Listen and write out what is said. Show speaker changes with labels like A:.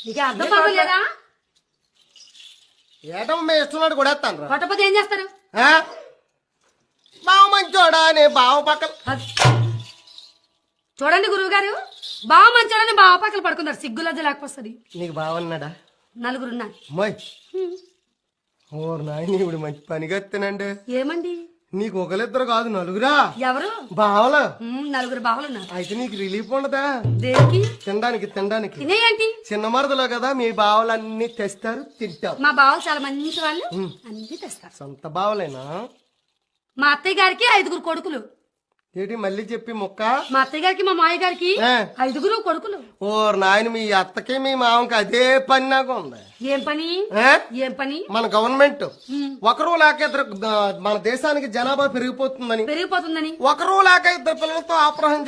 A: నీకు అర్థం బాగోలేదా?
B: ఏటమ్మా ఇస్తున్నాడు కూడా ఎత్తాను
A: కొట్టపోతే ఏం చేస్తారు?
B: బావ మంచోడా నే బావ పక్కన
A: చూడండి గురువు గారు, బావ మంచోడని బావ పక్కన పడుకున్నారు. సిగ్గులజ్జ లేకపోతుంది.
B: నీకు బావన్నాడా?
A: నలుగురున్నారు.
B: మై ఓ నాయన ఇప్పుడు మంచి పనిగత్తేనండి.
A: ఏమండి
B: నీకు ఒకరిద్దరు కాదు నలుగురా?
A: ఎవరు?
B: బావలా?
A: నలుగురు బావలు ఉన్నారు.
B: అయితే నీకు రిలీఫ్ ఉండదా?
A: దేనికి?
B: తినడానికి తినడానికి.
A: తినేయండి.
B: చిన్న మరదలో కదా మీ బావలన్నీ తెస్తారు తింటావు.
A: మా బావలు చాలా మంచి వాళ్ళు, అన్ని తెస్తారు.
B: సొంత బావలేనా?
A: మా అత్తయ్య గారికి 5 కొడుకులు.
B: ఏంటి మళ్ళీ చెప్పి మొక్క?
A: మా అత్తయ్య గారికి మా మాయ గారికి 5 కొడుకులు.
B: ఓ నాయన మీ అత్తకి మీ మామకి అదే పని నాకు ఉంది.
A: ఏం పని? ఏం పని?
B: మన గవర్నమెంట్ ఒకరు లేక ఇద్దరు, మన దేశానికి జనాభా పెరిగిపోతుందని
A: పెరిగిపోతుందని
B: ఒకరు లేక ఇద్దరు పిల్లలతో ఆపరేషన్